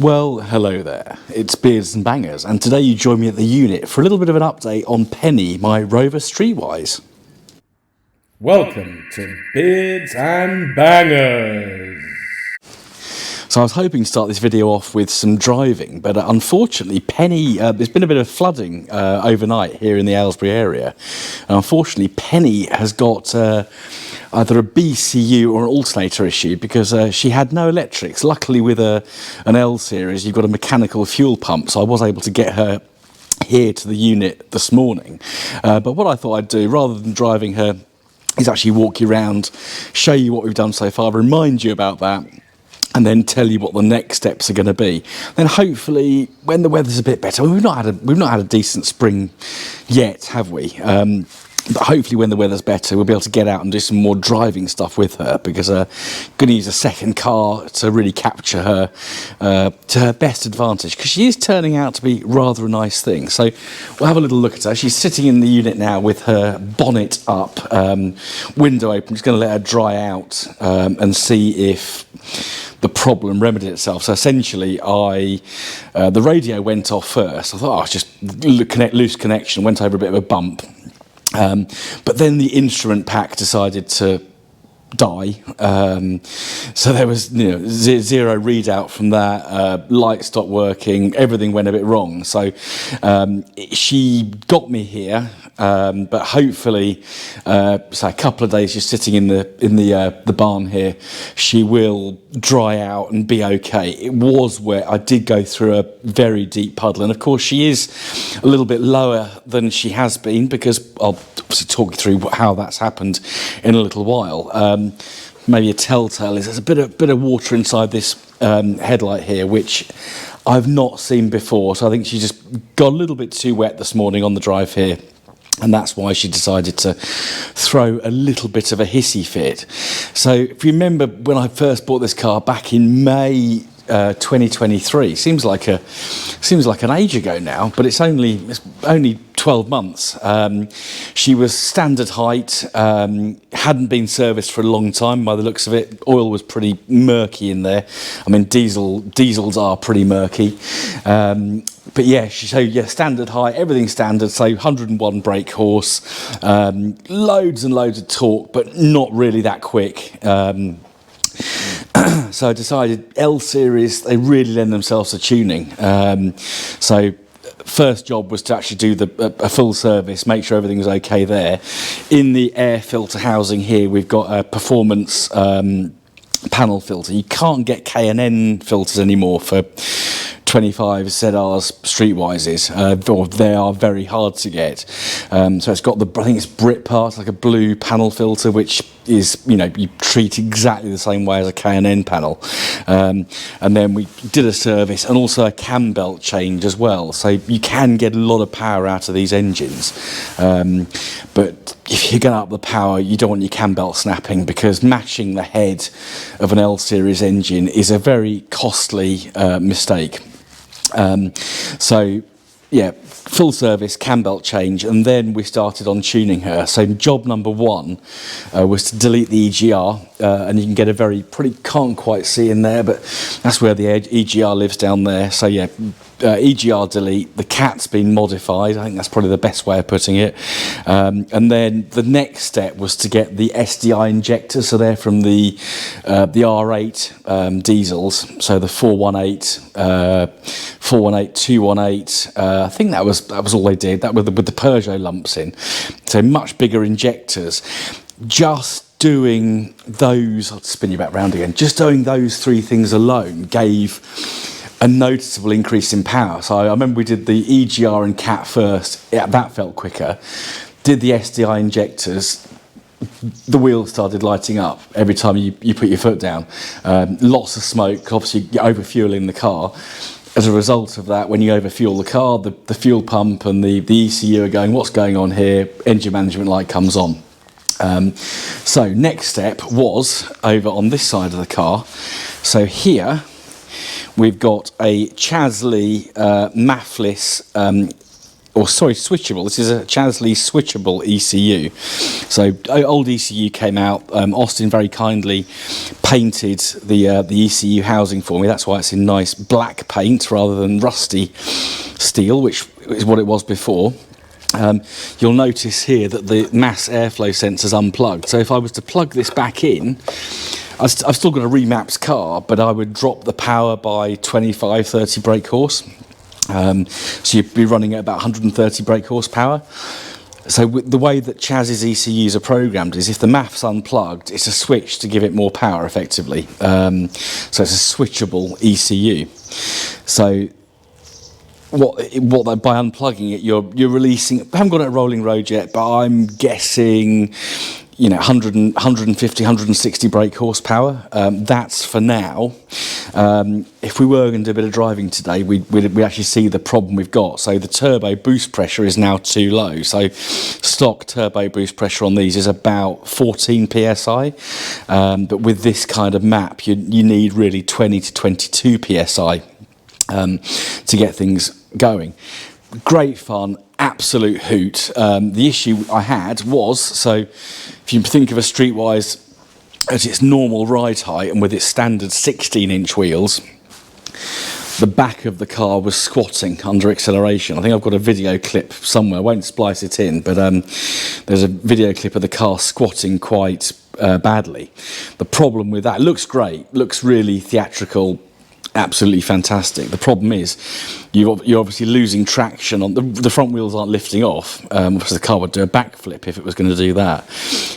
Well, hello there. It's Beards and Bangers, and today you join me at the unit for a little bit of an update on Penny, my Rover Streetwise. Welcome to Beards and Bangers. So I was hoping to start this video off with some driving, but unfortunately Penny, there's been a bit of flooding overnight here in the Aylesbury area, and unfortunately Penny has got either a BCU or an alternator issue because she had no electrics. Luckily with an L series you've got a mechanical fuel pump, so I was able to get her here to the unit this morning. But what I thought I'd do, rather than driving her, is actually walk you around, show you what we've done so far, remind you about that, and then tell you what the next steps are going to be. Then hopefully, when the weather's a bit better, we've not had a decent spring yet, have we? But hopefully when the weather's better, we'll be able to get out and do some more driving stuff with her, because I'm going to use a second car to really capture her to her best advantage, because she is turning out to be rather a nice thing. So we'll have a little look at her. She's sitting in the unit now with her bonnet up, window open. Just going to let her dry out and see if the problem remedied itself. So essentially the radio went off first. I thought, it's just loose connection, went over a bit of a bump. But then the instrument pack decided to die, so there was zero readout from that. Light stopped working, everything went a bit wrong. So she got me here, but hopefully, so a couple of days just sitting in the barn here, she will dry out and be okay. It was wet. I did go through a very deep puddle, and of course she is a little bit lower than she has been, because I'll obviously talk you through how that's happened in a little while. Maybe a telltale is there's a bit of water inside this headlight here, which I've not seen before. So I think she just got a little bit too wet this morning on the drive here, and that's why she decided to throw a little bit of a hissy fit. So if you remember when I first bought this car back in May 2023, seems like an age ago now, but it's only 12 months. She was standard height, hadn't been serviced for a long time by the looks of it. Oil was pretty murky in there. I mean, diesels are pretty murky. But yeah, standard height, everything standard, so 101 brake horse, loads and loads of torque, but not really that quick. So I decided L series, they really lend themselves to tuning. So first job was to actually do a full service, make sure everything was okay there. In the air filter housing here, we've got a performance panel filter. You can't get K&N filters anymore for 25 ZR's Streetwises. They are very hard to get. So it's got I think it's Brit part, like a blue panel filter, which is, you treat exactly the same way as a K&N panel. And then we did a service and also a cam belt change as well. So you can get a lot of power out of these engines. But if you're going to up the power, you don't want your cam belt snapping, because matching the head of an L series engine is a very costly mistake. So yeah, full service, cam belt change, and then we started on tuning her. So job number one was to delete the EGR, and you can get can't quite see in there, but that's where the EGR lives down there. So yeah, EGR delete. The cat's been modified. I think that's probably the best way of putting it. And then the next step was to get the SDI injectors. So they're from the R8 diesels. So the 418, 218. I think that was all they did. That with the Peugeot lumps in. So much bigger injectors. Just doing those, I'll spin you back round again. Just doing those three things alone gave a noticeable increase in power. So I remember we did the EGR and CAT first. Yeah, that felt quicker. Did the SDI injectors. The wheels started lighting up every time you put your foot down. Lots of smoke. Obviously, you're overfueling the car. As a result of that, when you overfuel the car, the fuel pump and the ECU are going, what's going on here? Engine management light comes on. So next step was over on this side of the car. So here we've got a Chasley MAFLIS switchable. This is a Chasley switchable ECU. So old ECU came out. Austin very kindly painted the ECU housing for me. That's why it's in nice black paint rather than rusty steel, which is what it was before. You'll notice here that the mass airflow sensor's unplugged. So if I was to plug this back in, I've still got a remapped car, but I would drop the power by 25-30 brake horse. So you'd be running at about 130 brake horsepower. So the way that Chaz's ECUs are programmed is if the MAF's unplugged, it's a switch to give it more power effectively. So it's a switchable ECU. So by unplugging it, you're releasing. I haven't got it at rolling road yet, but I'm guessing, 150, 160 brake horsepower. That's for now. If we were going to do a bit of driving today, we'd actually see the problem we've got. So the turbo boost pressure is now too low. So stock turbo boost pressure on these is about 14 psi. But with this kind of map, you need really 20 to 22 psi to get things going. Great fun, absolute hoot. The issue I had was, so if you think of a Streetwise at its normal ride height and with its standard 16-inch wheels, the back of the car was squatting under acceleration. I think I've got a video clip somewhere. I won't splice it in, but there's a video clip of the car squatting quite badly. The problem with that, it looks great, looks really theatrical, absolutely fantastic. The problem is you're obviously losing traction on the front wheels aren't lifting off. Obviously the car would do a backflip if it was going to do that,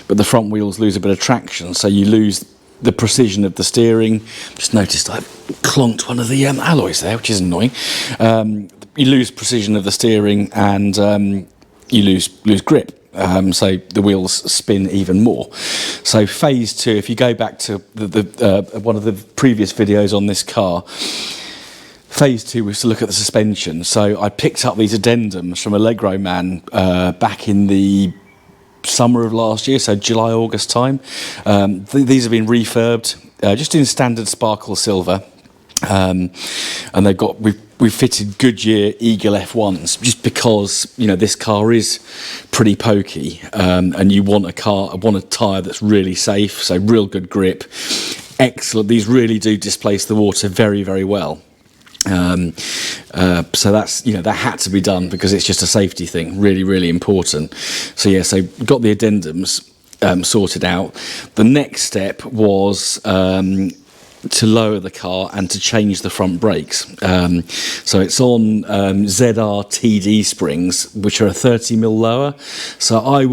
but the front wheels lose a bit of traction, so you lose the precision of the steering. Just noticed I clonked one of the alloys there, which is annoying. You lose precision of the steering and you lose grip. So the wheels spin even more. So phase 2, if you go back to one of the previous videos on this car, phase 2 was to look at the suspension. So I picked up these addendums from Allegro Man back in the summer of last year, so July, August time. These have been refurbed, just in standard sparkle silver. And we've fitted Goodyear Eagle F1s just because this car is pretty pokey, and you want a tyre that's really safe, so real good grip, excellent. These really do displace the water very, very well. So that's that had to be done because it's just a safety thing, really, really important. So got the addendums sorted out. The next step was to lower the car and to change the front brakes. So it's on ZR TD springs, which are a 30mm lower. So I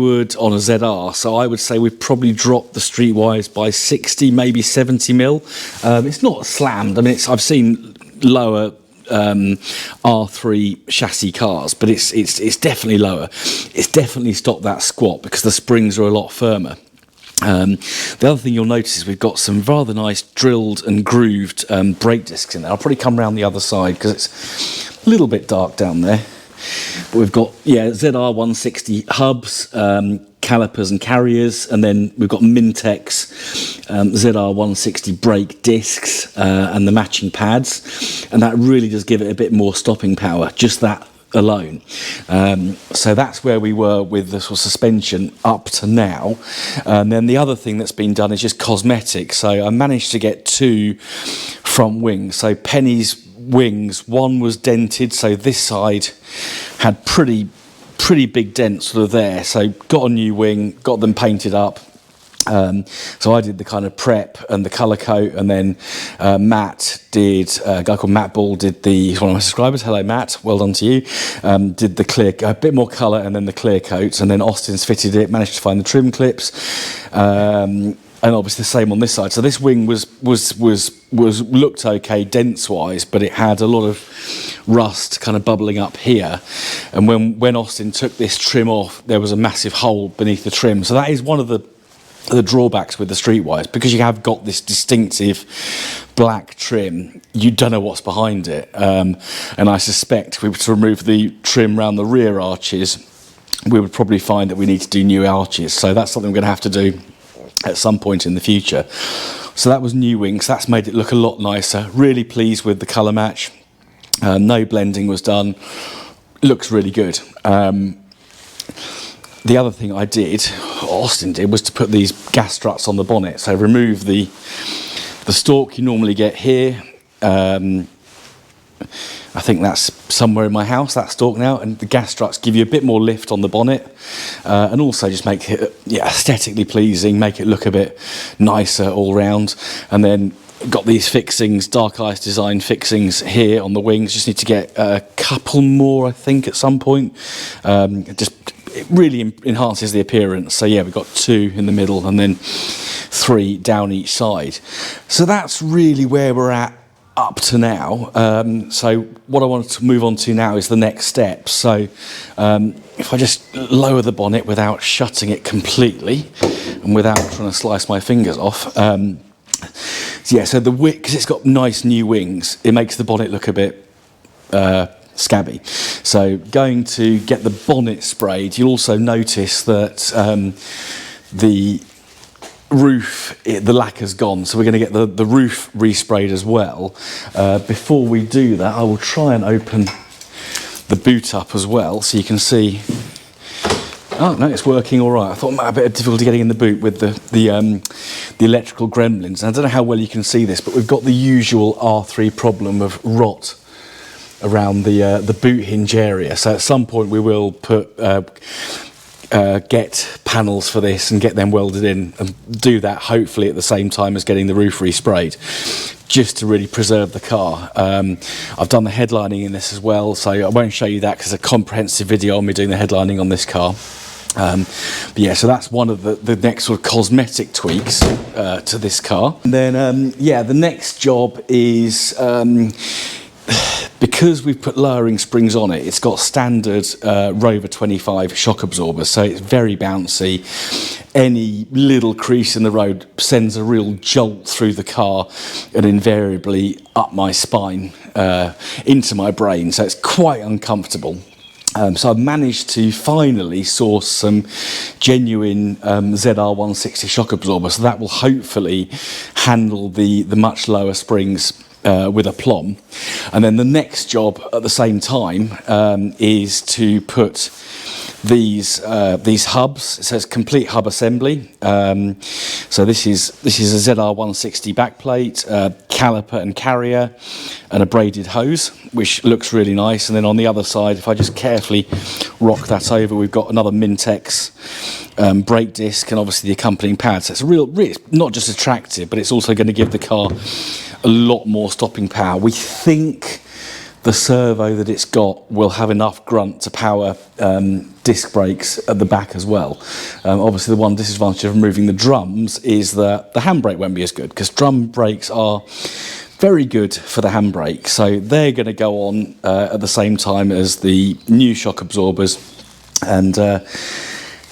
would say we've probably dropped the Streetwise by 60, maybe 70mm. It's not slammed. I mean, I've seen lower R3 chassis cars, but it's definitely lower. It's definitely stopped that squat because the springs are a lot firmer. The other thing you'll notice is we've got some rather nice drilled and grooved brake discs in there. I'll probably come around the other side because it's a little bit dark down there. But we've got ZR 160 hubs, calipers and carriers, and then we've got Mintex ZR 160 brake discs and the matching pads, and that really does give it a bit more stopping power, just that alone. So that's where we were with the sort of suspension up to now. And then the other thing that's been done is just cosmetic. So I managed to get 2 front wings. So Penny's wings, one was dented, so this side had pretty big dents sort of there. So got a new wing, got them painted up. So I did the kind of prep and the colour coat, and then Matt did, a guy called Matt Ball he's one of my subscribers, hello Matt, well done to you, did the clear, a bit more colour and then the clear coats, and then Austin's fitted it, managed to find the trim clips, and obviously the same on this side. So this wing was looked okay dents wise, but it had a lot of rust kind of bubbling up here, and when Austin took this trim off, there was a massive hole beneath the trim. So that is one of the drawbacks with the Streetwise, because you have got this distinctive black trim, you don't know what's behind it, and I suspect if we were to remove the trim around the rear arches, we would probably find that we need to do new arches. So that's something we're going to have to do at some point in the future. So that was new wings. That's made it look a lot nicer. Really pleased with the colour match. No blending was done. looks really good. The other thing I did, Austin did, was to put these gas struts on the bonnet. So remove the stalk you normally get here. I think that's somewhere in my house, that stalk now, and the gas struts give you a bit more lift on the bonnet, and also just make it aesthetically pleasing, make it look a bit nicer all round. And then got these fixings, Dark Ice Design fixings here on the wings. Just need to get a couple more, I think, at some point. It really enhances the appearance. So yeah, we've got 2 in the middle and then 3 down each side. So that's really where we're at up to now. So what I wanted to move on to now is the next step. So if I just lower the bonnet without shutting it completely and without trying to slice my fingers off. So the wick, because it's got nice new wings, it makes the bonnet look a bit scabby. So going to get the bonnet sprayed, you'll also notice that the roof, the lacquer's gone, so we're going to get the roof resprayed as well. Before we do that, I will try and open the boot up as well, so you can see. Oh no, it's working all right. I thought I might have a bit of difficulty getting in the boot with the electrical gremlins. And I don't know how well you can see this, but we've got the usual R3 problem of rot around the boot hinge area. So at some point we will put get panels for this and get them welded in, and do that hopefully at the same time as getting the roof resprayed, just to really preserve the car. I've done the headlining in this as well, so I won't show you that because it's a comprehensive video on me doing the headlining on this car. But yeah, so that's one of the next sort of cosmetic tweaks to this car. And then the next job is because we've put lowering springs on it, it's got standard Rover 25 shock absorbers, so it's very bouncy. Any little crease in the road sends a real jolt through the car and invariably up my spine into my brain, so it's quite uncomfortable. So I've managed to finally source some genuine ZR160 shock absorbers, so that will hopefully handle the much lower springs with aplomb. And then the next job at the same time is to put these hubs. It says complete hub assembly. So this is a ZR160 backplate, caliper and carrier, and a braided hose, which looks really nice. And then on the other side, if I just carefully rock that over, we've got another Mintex brake disc and obviously the accompanying pad. So it's not just attractive, but it's also going to give the car a lot more stopping power. We think the servo that it's got will have enough grunt to power disc brakes at the back as well. Obviously the one disadvantage of removing the drums is that the handbrake won't be as good, because drum brakes are very good for the handbrake, so they're going to go on at the same time as the new shock absorbers, and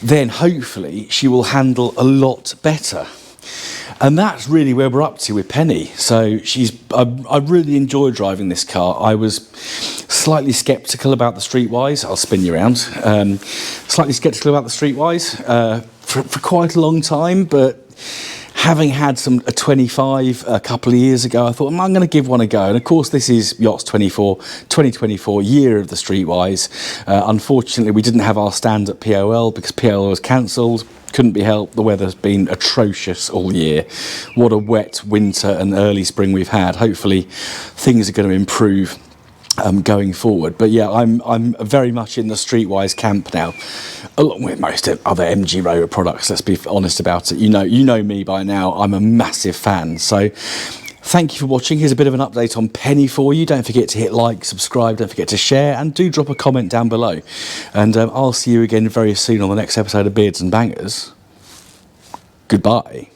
then hopefully she will handle a lot better. And that's really where we're up to with Penny. So I really enjoy driving this car. I was slightly sceptical about the Streetwise. I'll spin you around. Slightly sceptical about the Streetwise for quite a long time, but having had a 25 a couple of years ago, I thought, I'm going to give one a go. And of course, this is Yachts 2024 year of the Streetwise. Unfortunately, we didn't have our stand at POL because POL was cancelled. Couldn't be helped. The weather's been atrocious all year. What a wet winter and early spring we've had. Hopefully, things are going to improve going forward. But yeah, I'm very much in the Streetwise camp now, along with most other MG Rover products. Let's be honest about it. You know me by now. I'm a massive fan. So thank you for watching. Here's a bit of an update on Penny for you. Don't forget to hit like, subscribe, don't forget to share, and do drop a comment down below. And I'll see you again very soon on the next episode of Beards and Bangers. Goodbye.